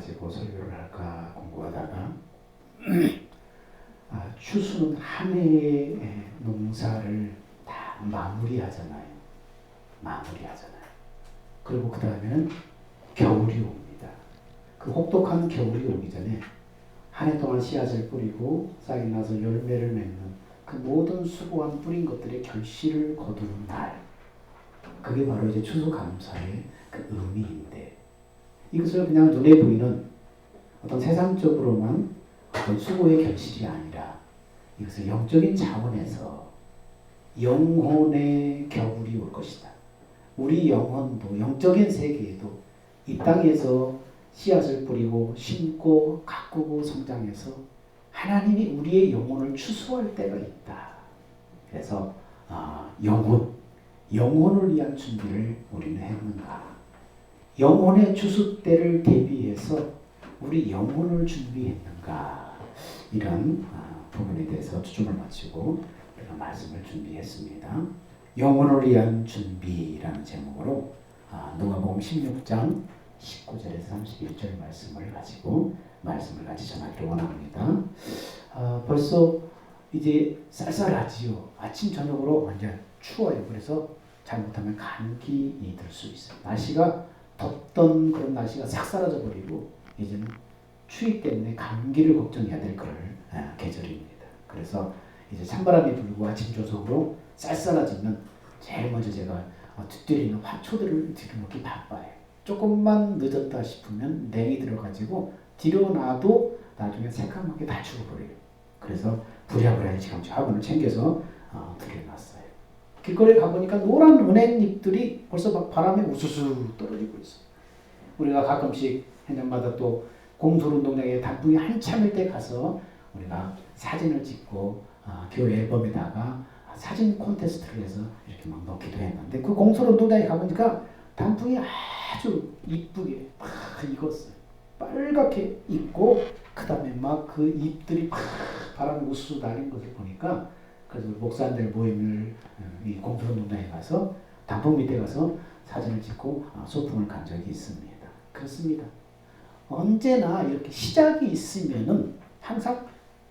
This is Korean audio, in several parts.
가지고 설교를 할까 공부하다가 추수는 한 해의 농사를 다 마무리하잖아요. 그리고 그 다음에는 겨울이 옵니다. 그 혹독한 겨울이 오기 전에 한 해 동안 씨앗을 뿌리고 싹이 나서 열매를 맺는 그 모든 수고한 뿌린 것들의 결실을 거두는 날, 그게 바로 이제 추수감사의 그 의미인데, 이것을 그냥 눈에 보이는 어떤 세상적으로만 어떤 수고의 결실이 아니라 이것을 영적인 차원에서 영혼의 겨울이 올 것이다. 우리 영혼도 영적인 세계에도 이 땅에서 씨앗을 뿌리고 심고 가꾸고 성장해서 하나님이 우리의 영혼을 추수할 때가 있다. 그래서 영혼을 위한 준비를 우리는 했는가? 영혼의 추수 때를 대비해서 우리 영혼을 준비했는가? 이런 부분에 대해서 초점을 맞추고 우리가 말씀을 준비했습니다. 영혼을 위한 준비라는 제목으로 누가복음 16장 19절에서 31절 말씀을 가지고 말씀을 같이 전하기를 원합니다. 벌써 이제 쌀쌀하지요. 아침 저녁으로 완전 추워요. 그래서 잘못하면 감기 들 수 있어요. 날씨가 덥던 그런 날씨가 싹 사라져 버리고 이제는 추위 때문에 감기를 걱정해야 될 그럴 계절입니다. 그래서 이제 찬바람이 불고 아침 조석으로 쌀쌀해지면 제일 먼저 제가 뒤뜰이는 화초들을 들여놓기 바빠요. 조금만 늦었다 싶으면 냉이 들어가지고 뒤로 놔도 나중에 새까맣게 다 죽어버려요. 그래서 부랴부랴 지금 화분을 챙겨서 들여놨어요. 길거리에 가보니까 노란 은행잎들이 벌써 막 바람에 우수수 떨어지고 있어요. 우리가 가끔씩 해년마다 또 공설운동장에 단풍이 한참일 때 가서 우리가 사진을 찍고 교회 앨범에다가 사진 콘테스트를 해서 이렇게 막 넣기도 했는데, 그 공설운동장에 가보니까 단풍이 아주 이쁘게 막 익었어요. 빨갛게 익고 그 다음에 막 그 잎들이 막 바람에 우수수 날린 것을 보니까, 그래서 목사님들 모임을 이 공설운동장에 가서 단풍 밑에 가서 사진을 찍고 소풍을 간 적이 있습니다. 그렇습니다. 언제나 이렇게 시작이 있으면은 항상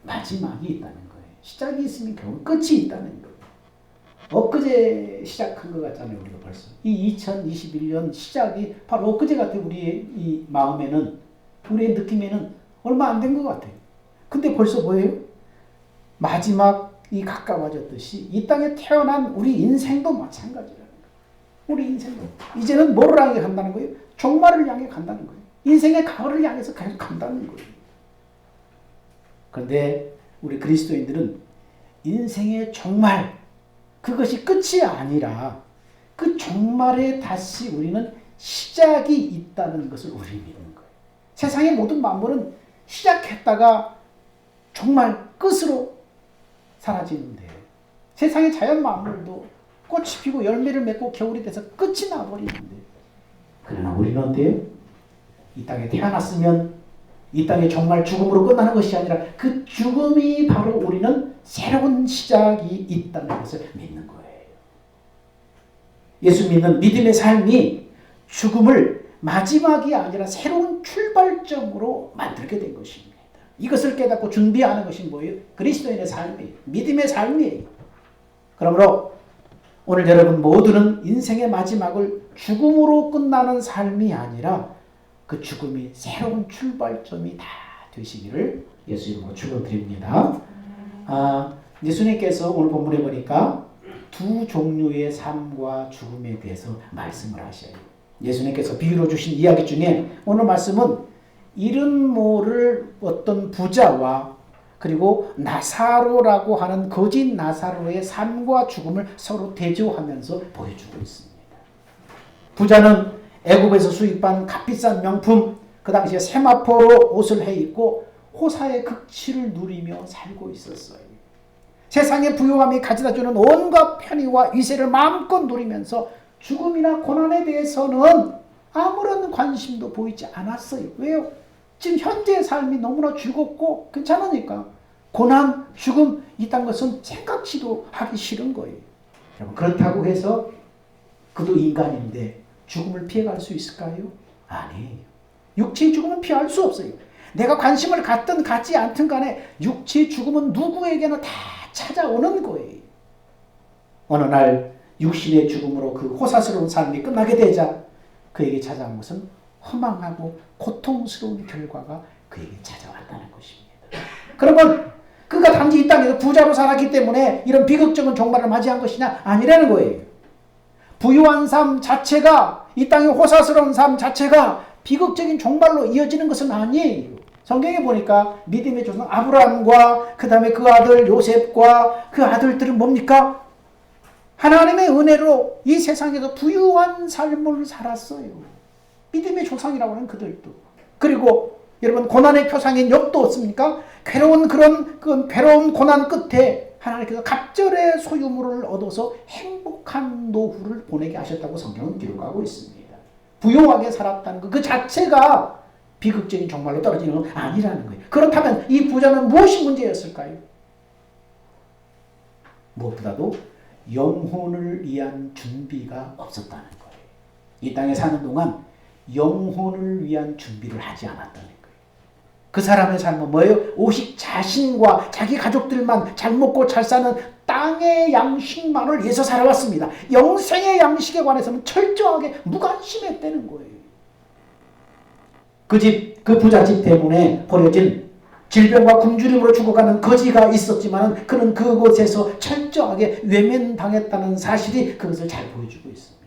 마지막이 있다는 거예요. 시작이 있으면 결국 끝이 있다는 거예요. 엊그제 시작한 것 같잖아요. 우리가 벌써 이 2021년 시작이 바로 엊그제 같아요. 우리의 이 마음에는, 우리의 느낌에는 얼마 안 된 것 같아요. 근데 벌써 뭐예요? 마지막이 가까워졌듯이 이 땅에 태어난 우리 인생도 마찬가지라는 거예요. 우리 인생도 이제는 뭐를 향해 간다는 거예요? 종말을 향해 간다는 거예요. 인생의 가을을 향해서 계속 간다는 거예요. 그런데 우리 그리스도인들은 인생의 종말, 그것이 끝이 아니라 그 종말에 다시 우리는 시작이 있다는 것을 우리 믿는 거예요. 세상의 모든 만물은 시작했다가 정말 끝으로 사라지는데, 세상의 자연 만물도 꽃이 피고 열매를 맺고 겨울이 돼서 끝이 나버리는데, 그러나 우리는 어때요? 이 땅에 태어났으면 이 땅에 정말 죽음으로 끝나는 것이 아니라 그 죽음이 바로 우리는 새로운 시작이 있다는 것을 믿는 거예요. 예수 믿는 믿음의 삶이 죽음을 마지막이 아니라 새로운 출발점으로 만들게 된 것입니다. 이것을 깨닫고 준비하는 것이 뭐예요? 그리스도인의 삶이에요. 믿음의 삶이에요. 그러므로 오늘 여러분 모두는 인생의 마지막을 죽음으로 끝나는 삶이 아니라 그 죽음이 새로운 출발점이 다 되시기를 예수 이름으로 축원드립니다. 예수님께서 오늘 본문에 보니까 두 종류의 삶과 죽음에 대해서 말씀을 하셔요. 예수님께서 비유로 주신 이야기 중에 오늘 말씀은 이름 모를 어떤 부자와 그리고 나사로라고 하는 거짓 나사로의 삶과 죽음을 서로 대조하면서 보여주고 있습니다. 부자는 애굽에서 수입한 값비싼 명품, 그 당시에 세마포로 옷을 해입고 호사의 극치를 누리며 살고 있었어요. 세상의 부요함이 가져다주는 온갖 편의와 위세를 마음껏 누리면서 죽음이나 고난에 대해서는 아무런 관심도 보이지 않았어요. 왜요? 지금 현재의 삶이 너무나 즐겁고 괜찮으니까 고난, 죽음 이딴 것은 생각지도 하기 싫은 거예요. 여러분, 그렇다고 해서 그도 인간인데 죽음을 피해갈 수 있을까요? 아니에요. 육체의 죽음은 피할 수 없어요. 내가 관심을 갖든 갖지 않든 간에 육체의 죽음은 누구에게나 다 찾아오는 거예요. 어느 날 육신의 죽음으로 그 호사스러운 삶이 끝나게 되자 그에게 찾아온 것은 허망하고 고통스러운 결과가 그에게 찾아왔다는 것입니다. 그러면 그가 단지 이 땅에서 부자로 살았기 때문에 이런 비극적인 종말을 맞이한 것이냐? 아니라는 거예요. 부유한 삶 자체가, 이 땅의 호사스러운 삶 자체가 비극적인 종말로 이어지는 것은 아니에요. 성경에 보니까 믿음의 조상 아브라함과 그 다음에 그 아들 요셉과 그 아들들은 뭡니까? 하나님의 은혜로 이 세상에서 부유한 삶을 살았어요. 믿음의 조상이라고 하는 그들도. 그리고 여러분 고난의 표상인 욥도 없습니까? 괴로운 그런 괴로운 고난 끝에 하나님께서 갑절의 소유물을 얻어서 행복한 노후를 보내게 하셨다고 성경은 기록하고 있습니다. 부유하게 살았다는 그 자체가 비극적인 종말로 떨어지는 건 아니라는 거예요. 그렇다면 이 부자는 무엇이 문제였을까요? 무엇보다도 영혼을 위한 준비가 없었다는 거예요. 이 땅에 사는 동안 영혼을 위한 준비를 하지 않았다는 거예요. 그 사람의 삶은 뭐예요? 오직 자신과 자기 가족들만 잘 먹고 잘 사는 땅의 양식만을 위해서 살아왔습니다. 영생의 양식에 관해서는 철저하게 무관심했다는 거예요. 그 부잣집 때문에 벌어진 질병과 굶주림으로 죽어가는 거지가 있었지만 그는 그곳에서 철저하게 외면당했다는 사실이 그것을 잘 보여주고 있습니다.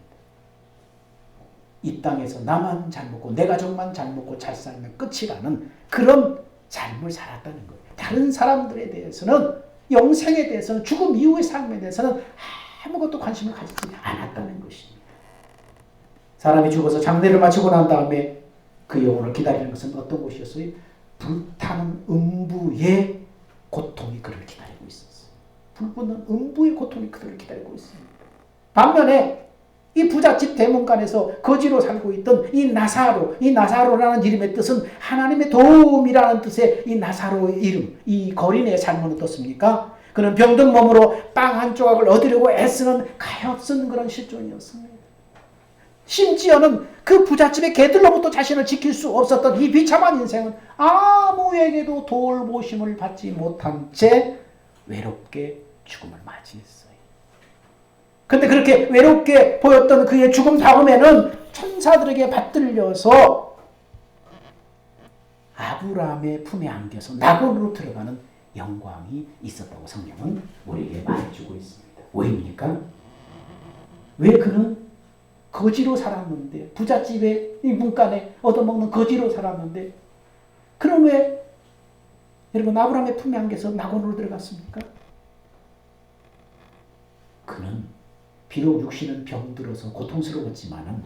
이 땅에서 나만 잘 먹고 내 가족만 잘 먹고 잘 살면 끝이라는 그런 삶을 살았다는 거예요. 다른 사람들에 대해서는, 영생에 대해서는, 죽음 이후의 삶에 대해서는 아무것도 관심을 가지지 않았다는 것입니다. 사람이 죽어서 장례를 마치고 난 다음에 그 영혼을 기다리는 것은 어떤 것이었어요? 불타는 음부의 고통이 그를 기다리고 있었어요. 불붙는 음부의 고통이 그들을 기다리고 있습니다. 반면에 이 부잣집 대문간에서 거지로 살고 있던 이 나사로라는 이름의 뜻은 하나님의 도움이라는 뜻의 이 나사로의 이름, 이 거린의 삶은 어떻습니까? 그는 병든 몸으로 빵 한 조각을 얻으려고 애쓰는 가엾은 그런 실존이었습니다. 심지어는 그 부잣집의 개들로부터 자신을 지킬 수 없었던 이 비참한 인생은 아무에게도 돌보심을 받지 못한 채 외롭게 죽음을 맞이했어요. 근데 그렇게 외롭게 보였던 그의 죽음 다음에는 천사들에게 받들려서 아브라함의 품에 안겨서 낙원으로 들어가는 영광이 있었다고 성경은 우리에게 말해주고 있습니다. 왜입니까? 왜 그는 거지로 살았는데, 부잣집의 이 문간에 얻어먹는 거지로 살았는데, 그럼 왜 여러분 아브라함의 품에 안겨서 낙원으로 들어갔습니까? 그는 비록 육신은 병들어서 고통스러웠지만은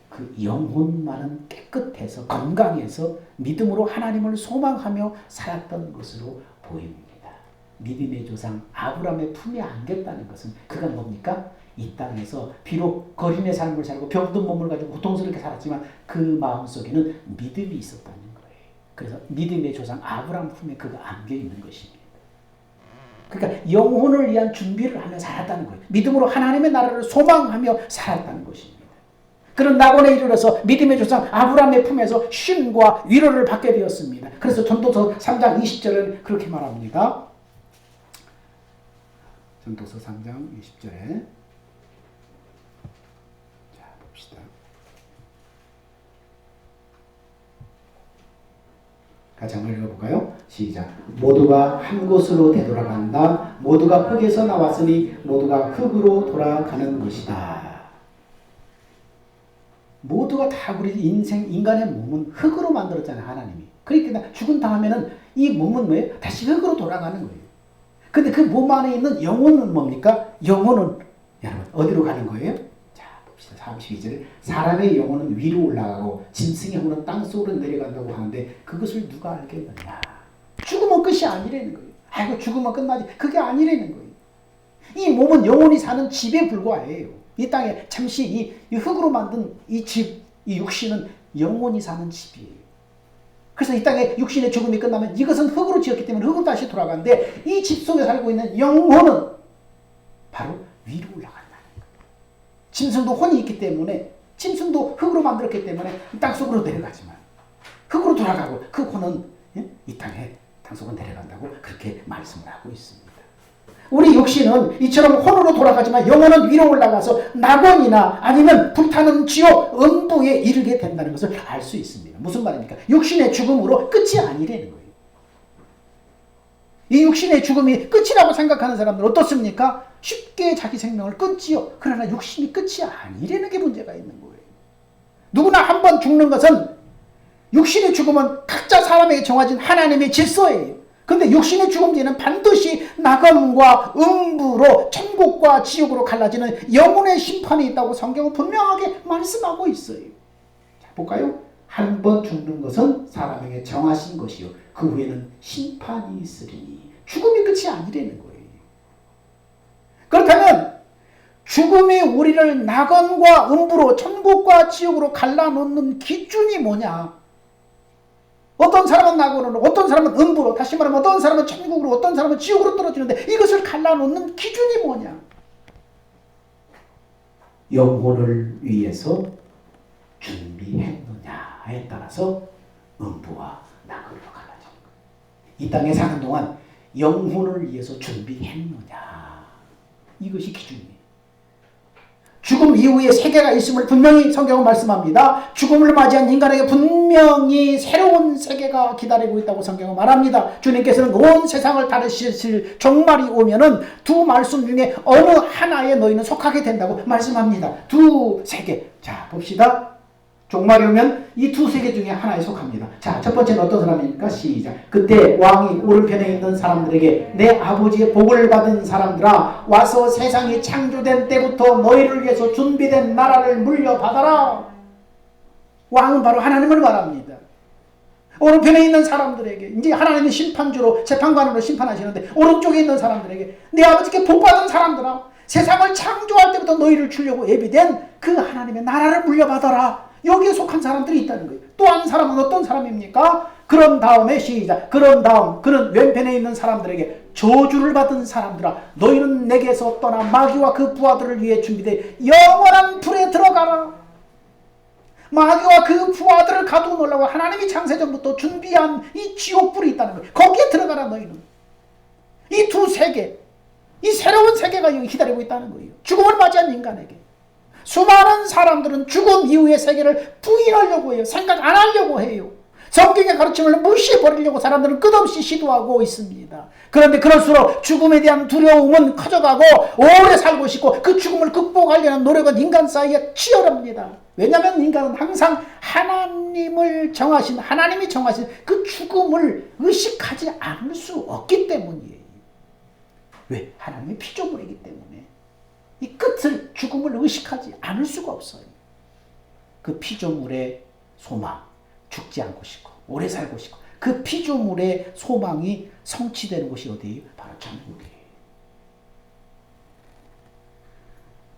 그 영혼만은 깨끗해서 건강해서 믿음으로 하나님을 소망하며 살았던 것으로 보입니다. 믿음의 조상 아브라함의 품에 안겼다는 것은 그가 뭡니까? 이 땅에서 비록 거린의 삶을 살고 병든 몸을 가지고 고통스럽게 살았지만 그 마음속에는 믿음이 있었다는 거예요. 그래서 믿음의 조상 아브라함 품에 그가 안겨 있는 것입니다. 그러니까 영혼을 위한 준비를 하며 살았다는 거예요. 믿음으로 하나님의 나라를 소망하며 살았다는 것입니다. 그런 낙원에 이르러서 믿음의 조상 아브라함의 품에서 쉼과 위로를 받게 되었습니다. 그래서 전도서 3장 20절은 그렇게 말합니다. 전도서 3장 20절에 자 봅시다. 같이 한번 읽어볼까요? 시작. 모두가 한 곳으로 되돌아간다. 모두가 흙에서 나왔으니 모두가 흙으로 돌아가는 것이다. 모두가 다 우리 인간의 몸은 흙으로 만들었잖아요, 하나님이. 그러니까 죽은 다음에는 이 몸은 뭐예요? 다시 흙으로 돌아가는 거예요. 근데 그 몸 안에 있는 영혼은 뭡니까? 영혼은 여러분 어디로 가는 거예요? 자 봅시다. 32절에 사람의 영혼은 위로 올라가고 짐승의 영혼은 땅속으로 내려간다고 하는데 그것을 누가 알겠느냐? 죽으면 끝이 아니라는 거예요. 아이고 죽으면 끝나지. 그게 아니라는 거예요. 이 몸은 영혼이 사는 집에 불과해요. 이 땅에 잠시 이 흙으로 만든 이 집, 이 육신은 영혼이 사는 집이에요. 그래서 이 땅에 육신의 죽음이 끝나면 이것은 흙으로 지었기 때문에 흙으로 다시 돌아가는데 이 집 속에 살고 있는 영혼은 바로 위로 올라간다는 거예요. 짐승도 혼이 있기 때문에 짐승도 흙으로 만들었기 때문에 땅 속으로 내려가지만 흙으로 돌아가고 그 혼은 이 땅에 당속은 내려간다고 그렇게 말씀을 하고 있습니다. 우리 육신은 이처럼 혼으로 돌아가지만 영혼은 위로 올라가서 낙원이나 아니면 불타는 지옥 음부에 이르게 된다는 것을 알 수 있습니다. 무슨 말입니까? 육신의 죽음으로 끝이 아니라는 거예요. 이 육신의 죽음이 끝이라고 생각하는 사람들은 어떻습니까? 쉽게 자기 생명을 끊지요. 그러나 육신이 끝이 아니라는 게 문제가 있는 거예요. 누구나 한 번 죽는 것은 육신의 죽음은 각자 사람에게 정해진 하나님의 질서예요. 그런데 육신의 죽음 뒤에는 반드시 낙원과 음부로 천국과 지옥으로 갈라지는 영혼의 심판이 있다고 성경은 분명하게 말씀하고 있어요. 자, 볼까요? 한 번 죽는 것은 사람에게 정하신 것이요 그 후에는 심판이 있으리니 죽음이 끝이 아니라는 거예요. 그렇다면 죽음이 우리를 낙원과 음부로 천국과 지옥으로 갈라놓는 기준이 뭐냐? 어떤 사람은 낙원으로, 어떤 사람은 음부로, 다시 말하면 어떤 사람은 천국으로, 어떤 사람은 지옥으로 떨어지는데 이것을 갈라놓는 기준이 뭐냐? 영혼을 위해서 준비했느냐에 따라서 음부와 낙원으로 갈라지는 거예요. 이 땅에 사는 동안 영혼을 위해서 준비했느냐? 이것이 기준이에요. 죽음 이후에 세계가 있음을 분명히 성경은 말씀합니다. 죽음을 맞이한 인간에게 분명히 새로운 세계가 기다리고 있다고 성경은 말합니다. 주님께서는 온 세상을 다루실 종말이 오면은 두 말씀 중에 어느 하나에 너희는 속하게 된다고 말씀합니다. 두 세계. 자, 봅시다. 종말이 오면 이 두 세계 중에 하나에 속합니다. 자, 첫 번째는 어떤 사람입니까? 시작. 그때 왕이 오른편에 있는 사람들에게 내 아버지의 복을 받은 사람들아 와서 세상이 창조된 때부터 너희를 위해서 준비된 나라를 물려받아라. 왕은 바로 하나님을 말합니다. 오른편에 있는 사람들에게 이제 하나님의 심판주로 재판관으로 심판하시는데 오른쪽에 있는 사람들에게 내 아버지께 복 받은 사람들아 세상을 창조할 때부터 너희를 주려고 예비된 그 하나님의 나라를 물려받아라. 여기에 속한 사람들이 있다는 거예요. 또 한 사람은 어떤 사람입니까? 그런 다음에 시작. 그런 다음 그는 왼편에 있는 사람들에게 저주를 받은 사람들아 너희는 내게서 떠나 마귀와 그 부하들을 위해 준비된 영원한 불에 들어가라. 마귀와 그 부하들을 가두어 놓으려고 하나님이 창세전부터 준비한 이 지옥불이 있다는 거예요. 거기에 들어가라 너희는. 이 두 세계, 이 새로운 세계가 여기 기다리고 있다는 거예요. 죽음을 맞이한 인간에게. 수많은 사람들은 죽음 이후의 세계를 부인하려고 해요. 생각 안 하려고 해요. 성경의 가르침을 무시해버리려고 사람들은 끝없이 시도하고 있습니다. 그런데 그럴수록 죽음에 대한 두려움은 커져가고 오래 살고 싶고 그 죽음을 극복하려는 노력은 인간 사이에 치열합니다. 왜냐하면 인간은 항상 하나님이 정하신 그 죽음을 의식하지 않을 수 없기 때문이에요. 왜? 하나님의 피조물이기 때문에. 이 끝을 죽음을 의식하지 않을 수가 없어요. 그 피조물의 소망, 죽지 않고 싶고 오래 살고 싶고 그 피조물의 소망이 성취되는 곳이 어디예요? 바로 천국이에요.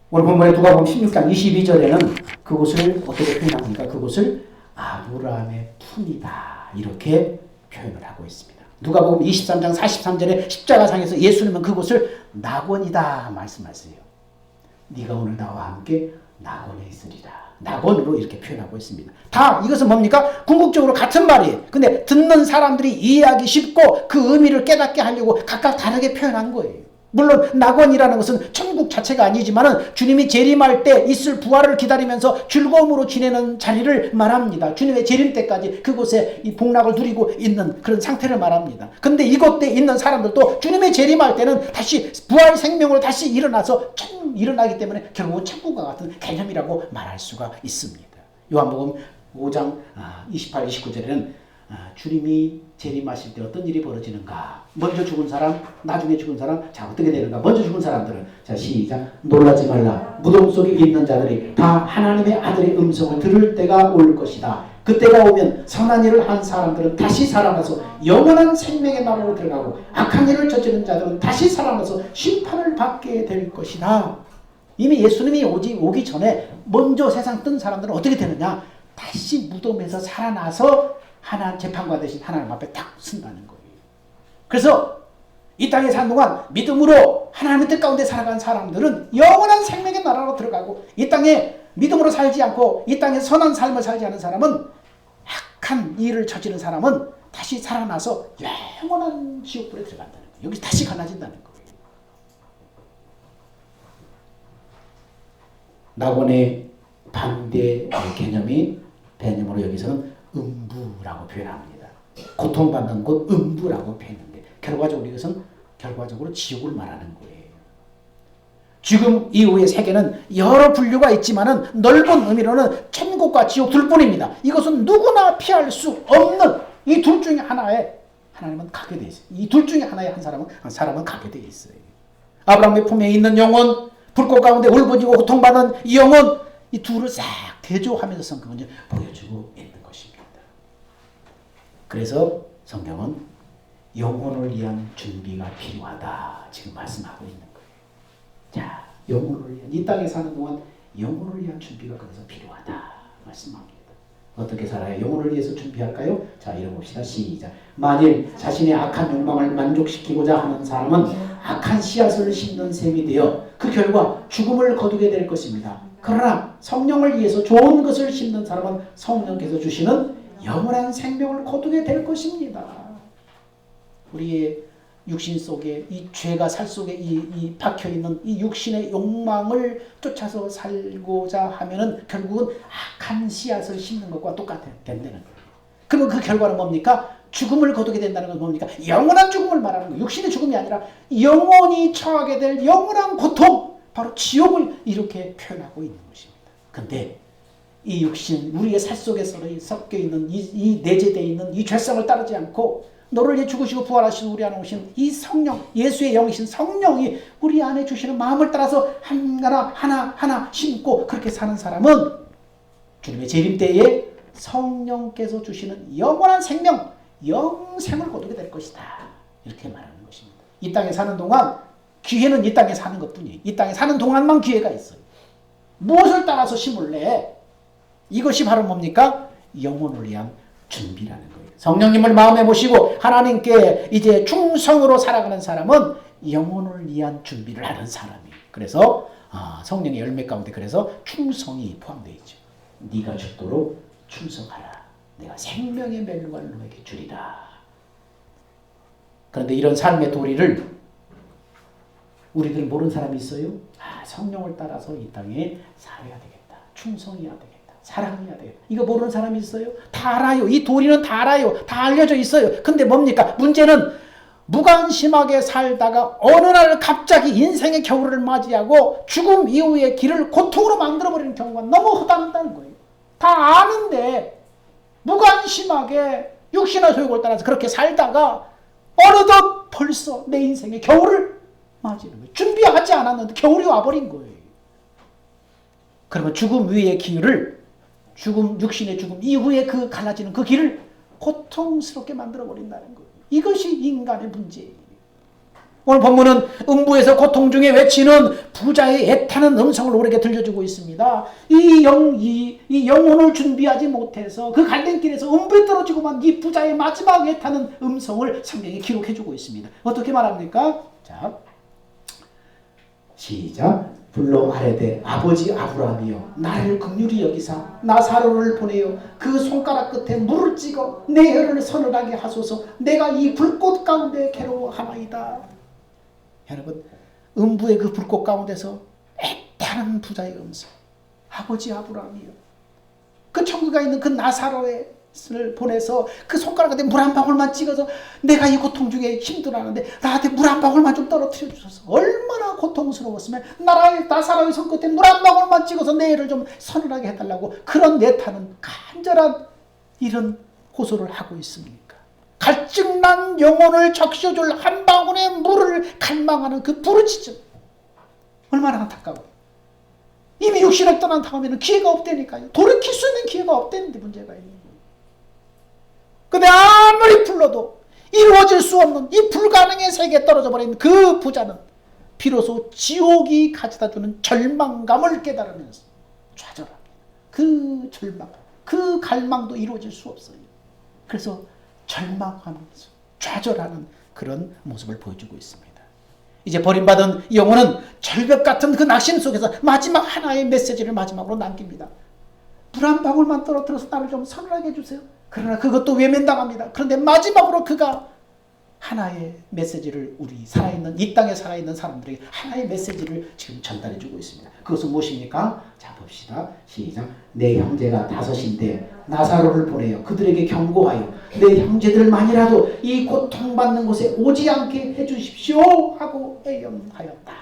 오늘 본문에 누가복음 16장 22절에는 그곳을 어떻게 표현합니까? 그곳을 아브라함의 품이다 이렇게 표현을 하고 있습니다. 누가복음 23장 43절에 십자가상에서 예수님은 그곳을 낙원이다 말씀하세요. 네가 오늘 나와 함께 낙원에 있으리라. 낙원으로 이렇게 표현하고 있습니다. 다 이것은 뭡니까? 궁극적으로 같은 말이에요. 근데 듣는 사람들이 이해하기 쉽고 그 의미를 깨닫게 하려고 각각 다르게 표현한 거예요. 물론 낙원이라는 것은 천국 자체가 아니지만 주님이 재림할 때 있을 부활을 기다리면서 즐거움으로 지내는 자리를 말합니다. 주님의 재림 때까지 그곳에 이 복락을 누리고 있는 그런 상태를 말합니다. 근데 이곳에 있는 사람들도 주님의 재림할 때는 다시 부활 생명으로 다시 일어나서 일어나기 때문에 결국은 천국과 같은 개념이라고 말할 수가 있습니다. 요한복음 5장 28, 29절에는 주님이 재림하실 때 어떤 일이 벌어지는가? 먼저 죽은 사람, 나중에 죽은 사람, 자 어떻게 되는가? 먼저 죽은 사람들은 자 시작. 놀라지 말라. 무덤 속에 있는 자들이 다 하나님의 아들의 음성을 들을 때가 올 것이다. 그때가 오면 선한 일을 한 사람들은 다시 살아나서 영원한 생명의 나라로 들어가고 악한 일을 저지른 자들은 다시 살아나서 심판을 받게 될 것이다. 이미 예수님이 오기 전에 먼저 세상 뜬 사람들은 어떻게 되느냐? 다시 무덤에서 살아나서 하나님 재판관 대신 하나님 앞에 딱 쓴다는 거예요. 그래서 이 땅에 사는 동안 믿음으로 하나님의 뜻 가운데 살아간 사람들은 영원한 생명의 나라로 들어가고 이 땅에 믿음으로 살지 않고 이 땅에 선한 삶을 살지 않은 사람은 악한 일을 저지른 사람은 다시 살아나서 영원한 지옥불에 들어간다는 거예요. 여기서 다시 갈라진다는 거예요. 낙원의 반대 개념으로 여기서는 음부라고 표현합니다. 고통받는 곳 음부라고 표현했는데 결과적으로 이것은 지옥을 말하는 거예요. 죽음 이후의 세계는 여러 분류가 있지만은 넓은 의미로는 천국과 지옥 둘뿐입니다. 이것은 누구나 피할 수 없는 이 둘 중에 하나님은 가게 돼 있어요. 이 둘 중에 하나의 한 사람은 가게 돼 있어요. 아브라함의 품에 있는 영혼, 불꽃 가운데 울부짖고 고통받는 이 영혼, 이 둘을 싹 대조하면서 성경은 보여주고 있는 것입니다. 그래서 성경은 영혼을 위한 준비가 필요하다 지금 말씀하고 있는 거예요. 자, 영혼을 위한, 이 땅에 사는 동안 영혼을 위한 준비가 그래서 필요하다 말씀합니다. 어떻게 살아야 영혼을 위해서 준비할까요? 자, 읽어봅시다. 시작. 만일 자신의 악한 욕망을 만족시키고자 하는 사람은 악한 씨앗을 심는 셈이 되어 그 결과 죽음을 거두게 될 것입니다. 그러나 성령을 위해서 좋은 것을 심는 사람은 성령께서 주시는 영원한 생명을 거두게 될 것입니다. 우리의 육신 속에 이 죄가 살 속에 이 박혀있는 이 육신의 욕망을 쫓아서 살고자 하면은 결국은 악한 씨앗을 심는 것과 똑같다는 거예요. 그러면 그 결과는 뭡니까? 죽음을 거두게 된다는 건 뭡니까? 영원한 죽음을 말하는 거예요. 육신의 죽음이 아니라 영원히 처하게 될 영원한 고통, 바로 지옥을 이렇게 표현하고 있는 것입니다. 그런데 이 육신, 우리의 살 속에 섞여있는 이 내재되어 있는 이 죄성을 따르지 않고 너를 위해 죽으시고 부활하시고 우리 안에 오신 이 성령, 예수의 영이신 성령이 우리 안에 주시는 마음을 따라서 하나 심고 그렇게 사는 사람은 주님의 재림 때에 성령께서 주시는 영원한 생명, 영생을 거두게 될 것이다. 이렇게 말하는 것입니다. 이 땅에 사는 동안 기회는 이 땅에 사는 것뿐이에요. 이 땅에 사는 동안만 기회가 있어요. 무엇을 따라서 심을래? 이것이 바로 뭡니까? 영혼을 위한 준비라는 거예요. 성령님을 마음에 모시고 하나님께 이제 충성으로 살아가는 사람은 영혼을 위한 준비를 하는 사람이에요. 그래서 성령의 열매 가운데 그래서 충성이 포함되어 있죠. 네가 죽도록 충성하라. 내가 생명의 멜로를 너에게 주리라. 그런데 이런 삶의 도리를 우리들은 모르는 사람이 있어요? 성령을 따라서 이 땅에 살아야 되겠다. 충성해야 되겠다. 사랑해야 되겠다. 이거 모르는 사람이 있어요? 다 알아요. 이 도리는 다 알아요. 다 알려져 있어요. 근데 뭡니까? 문제는 무관심하게 살다가 어느 날 갑자기 인생의 겨울을 맞이하고 죽음 이후의 길을 고통으로 만들어버리는 경우가 너무 허다하다는 거예요. 다 아는데 무관심하게 육신의 소욕을 따라서 그렇게 살다가 어느덧 벌써 내 인생의 겨울을 맞이하는 거예요. 준비하지 않았는데 겨울이 와버린 거예요. 그러면 죽음 위의 길을 육신의 죽음 이후에 그 갈라지는 그 길을 고통스럽게 만들어버린다는 거예요. 이것이 인간의 문제예요. 오늘 본문은 음부에서 고통 중에 외치는 부자의 애타는 음성을 우리에게 들려주고 있습니다. 이 영혼을 준비하지 못해서 그 갈림길에서 음부에 떨어지고만 이 부자의 마지막 애타는 음성을 성경이 기록해주고 있습니다. 어떻게 말합니까? 자, 시작. 불러 아뢰되 아버지 아브라함이여 나를 긍휼히 여기사 나사로를 보내어 그 손가락 끝에 물을 찍어 내 혀를 서늘하게 하소서. 내가 이 불꽃 가운데 괴로워하나이다. 여러분, 음부의 그 불꽃 가운데서 애타는 부자의 음성, 아버지 아브라함이여, 그 천국에 있는 그 나사로를 보내서 그 손가락 끝에 물 한 방울만 찍어서 내가 이 고통 중에 힘들어하는데 나한테 물 한 방울만 좀 떨어뜨려 주셔서. 얼마나 고통스러웠으면 나사로의 손끝에 물 한 방울만 찍어서 내 애를 좀 서늘하게 해달라고 그런 애타는 간절한 이런 호소를 하고 있습니까? 갈증난 영혼을 적셔줄 한 방울의 물을 갈망하는 그 부르짖음, 얼마나 안타까워. 이미 육신을 떠난 다음에는 기회가 없다니까요. 돌이킬 수 있는 기회가 없다는데 문제가 있는 거예요. 근데 아무리 불러도 이루어질 수 없는 이 불가능의 세계에 떨어져 버린 그 부자는 비로소 지옥이 가져다주는 절망감을 깨달으면서 좌절합니다. 그 절망, 그 갈망도 이루어질 수 없어요. 그래서 절망하면서 좌절하는 그런 모습을 보여주고 있습니다. 이제 버림받은 영혼은 절벽 같은 그 낙심 속에서 마지막 하나의 메시지를 마지막으로 남깁니다. 물 한 방울만 떨어뜨려서 나를 좀 서늘하게 해주세요. 그러나 그것도 외면당합니다. 그런데 마지막으로 그가 하나의 메시지를 우리 살아있는 이 땅에 살아있는 사람들에게 하나의 메시지를 지금 전달해주고 있습니다. 그것은 무엇입니까? 자 봅시다. 시작. 내 형제가 5인데 나사로를 보내요. 그들에게 경고하여 내 형제들만이라도 이 고통받는 곳에 오지 않게 해주십시오 하고 애연하였다.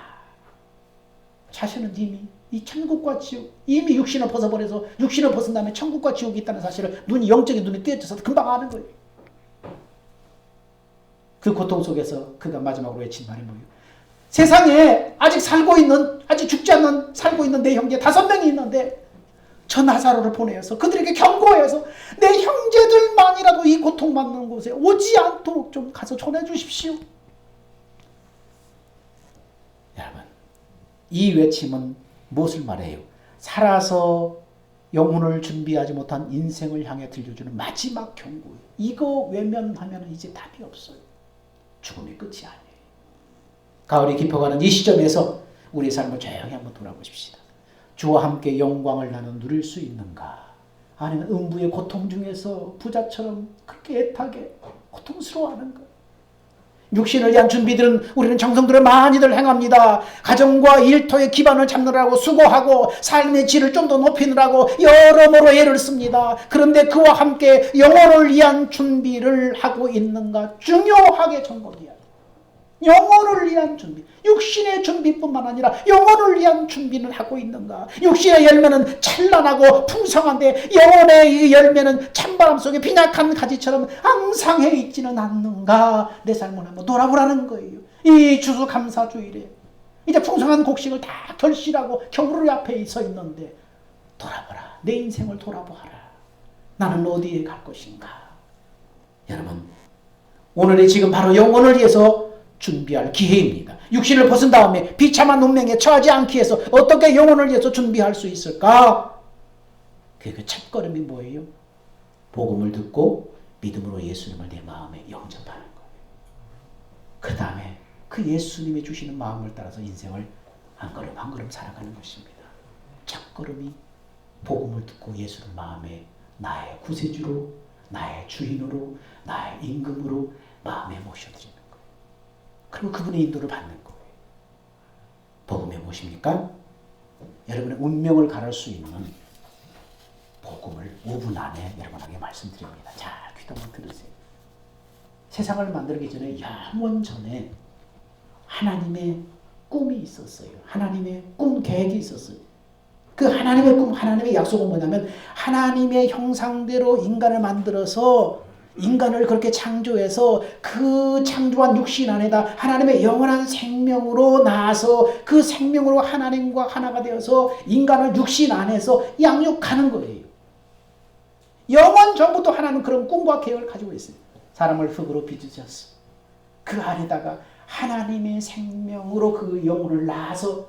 자신은 이미 이 천국과 지옥, 이미 육신을 벗어버려서 육신을 벗은 다음에 천국과 지옥이 있다는 사실을 영적인 눈이 띄어져서 금방 아는 거예요. 그 고통 속에서 그가 마지막으로 외친 말이 뭐예요? 세상에 아직 죽지 않는 살고 있는 내 형제 5명이 있는데 저 나사로를 보내서 그들에게 경고해서 내 형제들만이라도 이 고통받는 곳에 오지 않도록 좀 가서 전해주십시오. 여러분, 이 외침은 무엇을 말해요? 살아서 영혼을 준비하지 못한 인생을 향해 들려주는 마지막 경고예요. 이거 외면하면 이제 답이 없어요. 죽음이 끝이 아니에요. 가을이 깊어가는 이 시점에서 우리의 삶을 조용히 한번 돌아보십시다. 주와 함께 영광을 나는 누릴 수 있는가? 아니면 음부의 고통 중에서 부자처럼 그렇게 애타게 고통스러워하는가? 육신을 위한 준비들은 우리는 정성들을 많이들 행합니다. 가정과 일터의 기반을 잡느라고 수고하고 삶의 질을 좀 더 높이느라고 여러모로 애를 씁니다. 그런데 그와 함께 영혼을 위한 준비를 하고 있는가? 중요하게 점검해야 돼요. 영혼을 위한 준비, 육신의 준비뿐만 아니라 영혼을 위한 준비는 하고 있는가? 육신의 열매는 찬란하고 풍성한데 영혼의 열매는 찬바람 속에 빈약한 가지처럼 앙상해 있지는 않는가? 내 삶을 한번 돌아보라는 거예요. 이 추수감사주일에 이제 풍성한 곡식을 다 결실하고 겨울 앞에 서 있는데 돌아보라. 내 인생을 돌아보아라. 나는 어디에 갈 것인가? 여러분, 오늘이 지금 바로 영혼을 위해서 준비할 기회입니다. 육신을 벗은 다음에 비참한 운명에 처하지 않기 위해서 어떻게 영혼을 위해서 준비할 수 있을까? 그 첫걸음이 뭐예요? 복음을 듣고 믿음으로 예수님을 내 마음에 영접하는 거예요. 그 다음에 그 예수님이 주시는 마음을 따라서 인생을 한 걸음 한 걸음 살아가는 것입니다. 첫걸음이 복음을 듣고 예수를 마음에 나의 구세주로, 나의 주인으로, 나의 임금으로 마음에 모셔드리는 거예요. 그리고 그분의 인도를 받는 거예요. 복음이 무엇입니까? 여러분의 운명을 가를 수 있는 복음을 5분 안에 여러분에게 말씀드립니다. 잘 귀 한번 들으세요. 세상을 만들기 전에 영원 전에 하나님의 꿈이 있었어요. 하나님의 꿈 계획이 있었어요. 그 하나님의 꿈, 하나님의 약속은 뭐냐면 하나님의 형상대로 인간을 만들어서 인간을 그렇게 창조해서 그 창조한 육신 안에다 하나님의 영원한 생명으로 나아서 그 생명으로 하나님과 하나가 되어서 인간을 육신 안에서 양육하는 거예요. 영원 전부터 하나님은 그런 꿈과 계획을 가지고 있어요. 사람을 흙으로 빚으셨어. 그 안에다가 하나님의 생명으로 그 영혼을 낳아서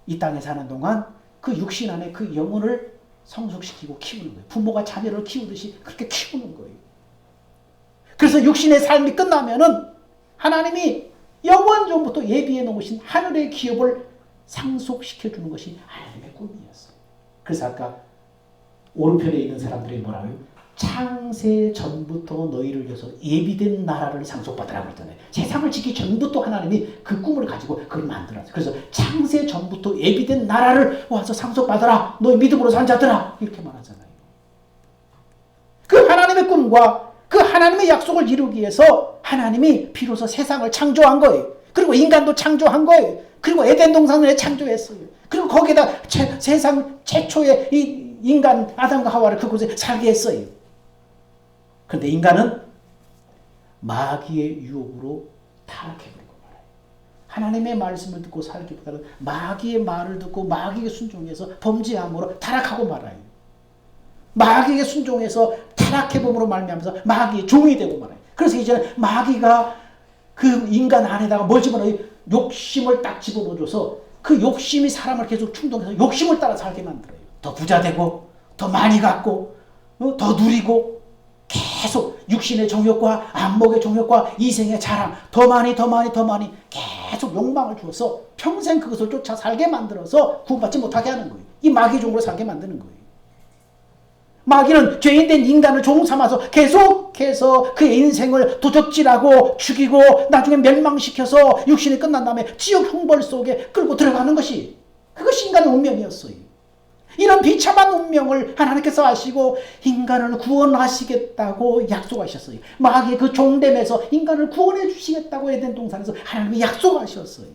이 땅에 사는 동안 그 육신 안에 그 영혼을 성숙시키고 키우는 거예요. 부모가 자녀를 키우듯이 그렇게 키우는 거예요. 그래서 육신의 삶이 끝나면은 하나님이 영원 전부터 예비해 놓으신 하늘의 기업을 상속시켜 주는 것이 하나님의 꿈이었어요. 그래서 아까 오른편에 있는 사람들이 뭐라고요? 창세 전부터 너희를 위해서 예비된 나라를 상속받으라고 했잖아요. 세상을 짓기 전부터 하나님이 그 꿈을 가지고 그걸 만들었어요. 그래서 창세 전부터 예비된 나라를 와서 상속받아라. 너희 믿음으로 산 자들아. 이렇게 말하잖아요. 그 하나님의 꿈과 그 하나님의 약속을 이루기 위해서 하나님이 비로소 세상을 창조한 거예요. 그리고 인간도 창조한 거예요. 그리고 에덴 동산을 창조했어요. 그리고 거기에다 세상 최초의 이 인간 아담과 하와를 그곳에 살게 했어요. 그런데 인간은 마귀의 유혹으로 타락해버리고 말아요. 하나님의 말씀을 듣고 살기보다는 마귀의 말을 듣고 마귀에게 순종해서 범죄함으로 타락하고 말아요. 마귀에게 순종해서 타락해봄으로 말미암아서 마귀의 종이 되고 말아요. 그래서 이제는 마귀가 그 인간 안에다가 뭘 집어넣어요? 욕심을 딱 집어넣어줘서 그 욕심이 사람을 계속 충동해서 욕심을 따라 살게 만들어요. 더 부자 되고 더 많이 갖고 더 누리고 계속 육신의 정욕과 안목의 정욕과 이생의 자랑 더 많이 계속 욕망을 주어서 평생 그것을 쫓아 살게 만들어서 구원받지 못하게 하는 거예요. 이 마귀의 종으로 살게 만드는 거예요. 마귀는 죄인된 인간을 종 삼아서 계속해서 그의 인생을 도적질하고 죽이고 나중에 멸망시켜서 육신이 끝난 다음에 지옥 형벌 속에 끌고 들어가는 것이, 그것이 인간의 운명이었어요. 이런 비참한 운명을 하나님께서 아시고 인간을 구원하시겠다고 약속하셨어요. 마귀의 그 종됨에서 인간을 구원해 주시겠다고 에덴 동산에서 하나님이 약속하셨어요.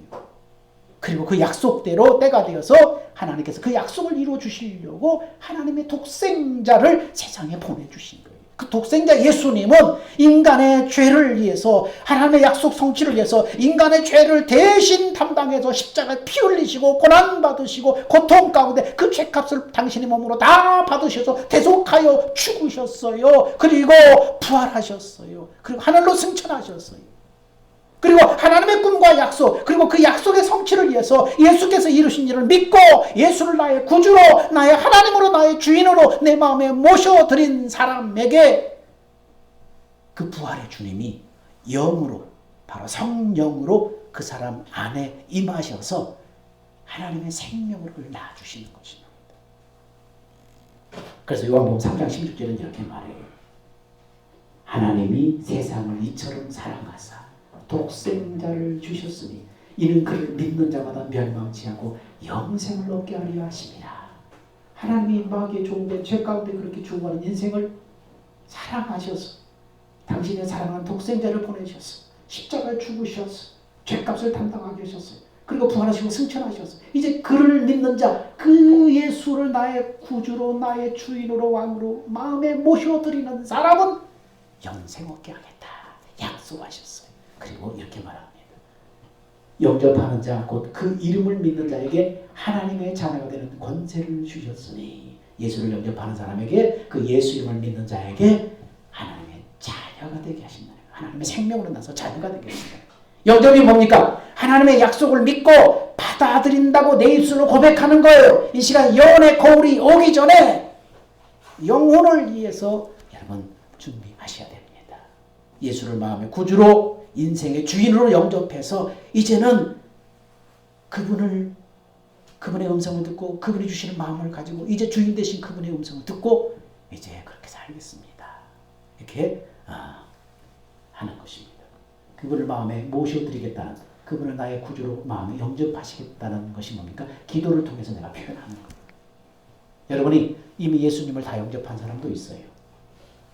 그리고 그 약속대로 때가 되어서 하나님께서 그 약속을 이루어 주시려고 하나님의 독생자를 세상에 보내주신 거예요. 그 독생자 예수님은 인간의 죄를 위해서, 하나님의 약속 성취를 위해서 인간의 죄를 대신 담당해서 십자가에 피 흘리시고 고난받으시고 고통 가운데 그 죄값을 당신의 몸으로 다 받으셔서 대속하여 죽으셨어요. 그리고 부활하셨어요. 그리고 하늘로 승천하셨어요. 그리고 하나님의 꿈과 약속, 그리고 그 약속의 성취를 위해서 예수께서 이루신 일을 믿고 예수를 나의 구주로, 나의 하나님으로, 나의 주인으로 내 마음에 모셔드린 사람에게 그 부활의 주님이 영으로, 바로 성령으로 그 사람 안에 임하셔서 하나님의 생명을 낳아주시는 것입니다. 그래서 요한복음 3장 16절은 이렇게 말해요. 하나님이 세상을 이처럼 사랑하사 독생자를 주셨으니 이는 그를 믿는 자마다 멸망치 않고 영생을 얻게 하려 하심이라. 하나님이 마귀의 종된 죄 가운데 그렇게 죽어가는 인생을 사랑하셔서 당신의 사랑하는 독생자를 보내셔서 십자가에 죽으셔서 죄값을 담당하게 하셨어요. 그리고 부활하시고 승천하셔서 이제 그를 믿는 자, 그 예수를 나의 구주로, 나의 주인으로, 왕으로 마음에 모셔드리는 사람은 영생 얻게 하겠다 약속하셨어요. 그리고 이렇게 말합니다. 영접하는 자, 곧 그 이름을 믿는 자에게 하나님의 자녀가 되는 권세를 주셨으니, 예수를 영접하는 사람에게, 그 예수 이름을 믿는 자에게 하나님의 자녀가 되게 하신다. 하나님의 생명으로 나서 자녀가 되게 하신다. 영접이 뭡니까? 하나님의 약속을 믿고 받아들인다고 내 입술로 고백하는 거예요. 이 시간 영혼의 거울이 오기 전에 영혼을 위해서 여러분 준비하셔야 됩니다. 예수를 마음의 구주로, 인생의 주인으로 영접해서 이제는 그분의 음성을 듣고 그분이 주시는 마음을 가지고 이제 주인 되신 그분의 음성을 듣고 이제 그렇게 살겠습니다. 이렇게 하는 것입니다. 그분을 마음에 모셔드리겠다는, 그분을 나의 구주로 마음에 영접하시겠다는 것이 뭡니까? 기도를 통해서 내가 표현하는 거예요. 여러분이 이미 예수님을 다 영접한 사람도 있어요.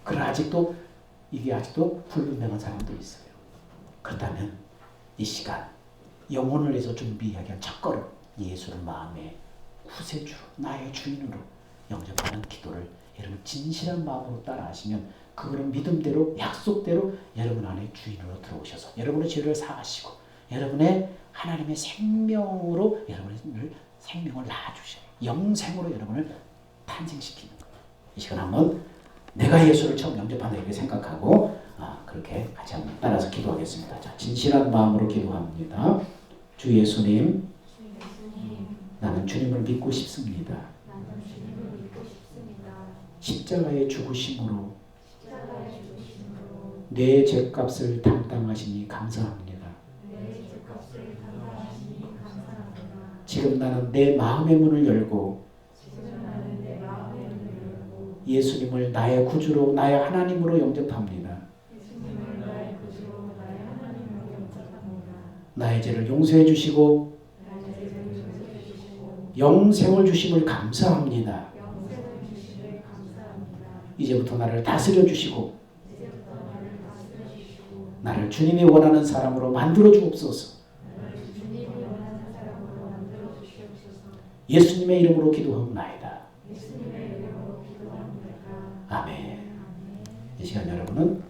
그러나 이게 아직도 불분명한 사람도 있어요. 그렇다면 이 시간 영혼을 위해서 준비하기 위한 첫걸음, 예수를 마음의 구세주로, 나의 주인으로 영접하는 기도를 여러분 진실한 마음으로 따라하시면 그거는 믿음대로, 약속대로 여러분 안에 주인으로 들어오셔서 여러분의 죄를 사하시고 여러분의 하나님의 생명으로 여러분의 생명을 낳아주셔요. 영생으로 여러분을 탄생시키는 거예요. 이 시간 한번 내가 예수를 처음 영접한다 이렇게 생각하고 그렇게 같이 한번 따라서 기도하겠습니다. 자, 진실한 마음으로 기도합니다. 주 예수님, 나는 주님을 믿고 싶습니다. 십자가의 죽으심으로 내 죄값을 담당하시니 감사합니다. 지금 나는 내 마음의 문을 열고 예수님을 나의 구주로, 나의 하나님으로 영접합니다. 나의 죄를 용서해 주시고 영생을 주심을 감사합니다. 이제부터 나를 다스려 주시고 나를 주님이 원하는 사람으로 만들어 주옵소서. 예수님의 이름으로 기도하옵나이다. 아멘. 이 시간 여러분은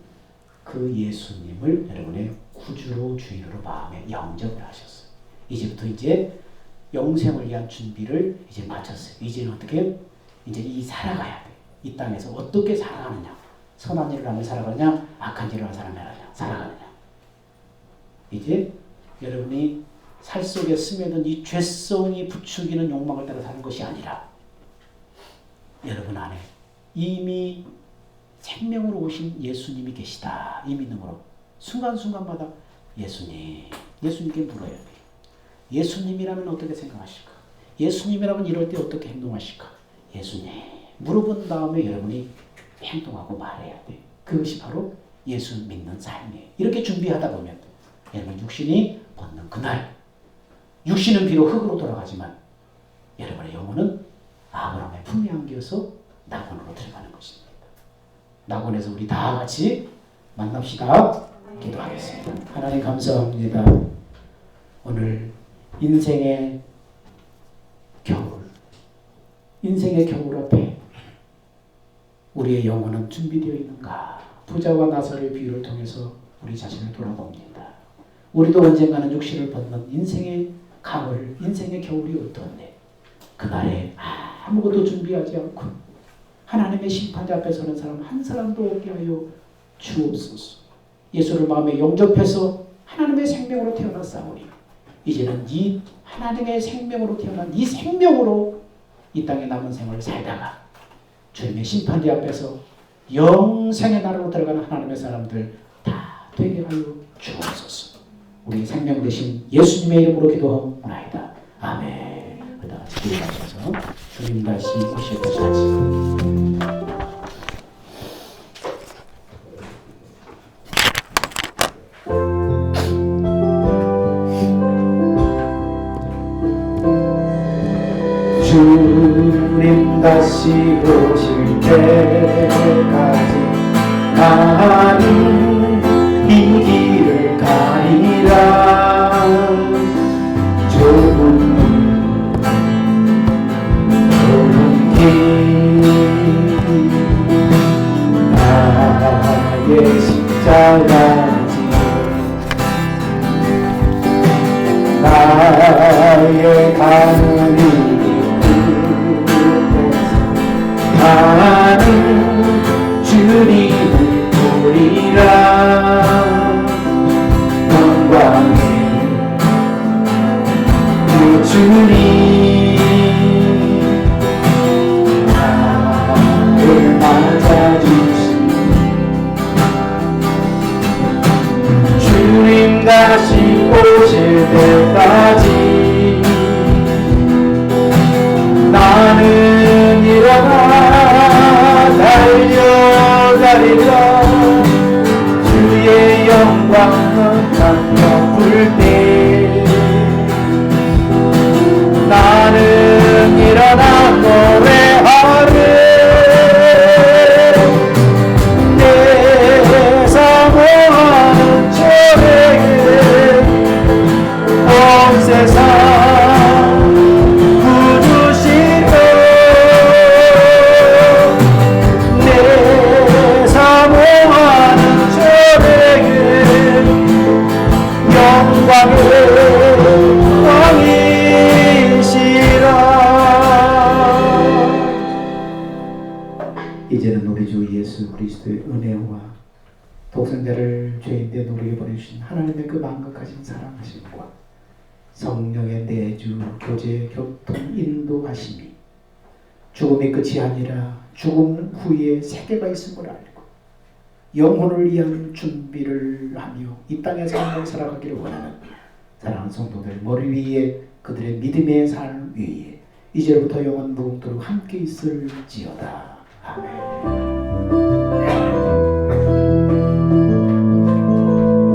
그 예수님을 여러분의 구주로, 주인으로 마음에 영접을 하셨어요. 이제부터 이제 영생을 위한 준비를 이제 마쳤어요. 이제는 어떻게? 이제 살아가야 돼. 이 땅에서 어떻게 살아가느냐? 선한 일을 하며 살아가느냐? 악한 일을 하며 살아가느냐? 이제 여러분이 살 속에 스며든 이 죄성이 부추기는 욕망을 따라 사는 것이 아니라 여러분 안에 이미 생명으로 오신 예수님이 계시다. 이 믿음으로 순간순간마다 예수님께 물어야 돼요. 예수님이라면 어떻게 생각하실까? 예수님이라면 이럴 때 어떻게 행동하실까? 예수님 물어본 다음에 여러분이 행동하고 말해야 돼. 그것이 바로 예수 믿는 삶이에요. 이렇게 준비하다 보면 여러분 육신이 벗는 그날, 육신은 비록 흙으로 돌아가지만 여러분의 영혼은 아브라함의 품에 안겨서 낙원으로 들어가는 것입니다. 낙원에서 우리 다 같이 만납시다. 기도하겠습니다. 하나님 감사합니다. 오늘 인생의 겨울 앞에 우리의 영혼은 준비되어 있는가? 부자와 나사로의 비유를 통해서 우리 자신을 돌아봅니다. 우리도 언젠가는 육신을 벗는 인생의 가을, 인생의 겨울이 올 텐데 그날에 아무것도 준비하지 않고 하나님의 심판대 앞에 서는 사람 한 사람도 없게 하여 주옵소서. 예수를 마음에 영접해서 하나님의 생명으로 태어났사오니 이제는 이 하나님의 생명으로 태어난 이 생명으로 이 땅에 남은 생을 살다가 주님의 심판대 앞에서 영생의 나라로 들어가는 하나님의 사람들 다 되게 하여 주옵소서. 우리 생명 되신 예수님의 이름으로 기도하옵나이다. 아멘. 그 다음 기도하셔서 주님 다시 오실 때까지 주님 다시 오실 때까지 나는 이 길을 가리라. 좁은 길 나의 십자가 나의 가는 나는 주님을 보리라. 영광의 그 주님 나를 맞아주신 주님 다시 오실 때까지 나는 일어나 달려가리라. 주의 영광은 남겨볼 때 나는 일어나 노래하리. 내 사모하는 주에게 온 세상 구주시고 내 사모하는 주에게 영광을 이제는 우리 주 예수 그리스도의 은혜와 독생자를 죄인된 우리에게 보내주신 하나님의 그 만극하신 사랑하심과 성령의 내주, 교제, 교통, 인도하심이 죽음의 끝이 아니라 죽음 후에 세계가 있음을 알고 영혼을 위한 준비를 하며 이 땅의 삶을 살아가기를 원하는 사랑하는 성도들 머리 위에 그들의 믿음의 삶 위에 이제부터 영원 무궁토록 함께 있을지어다. 아멘.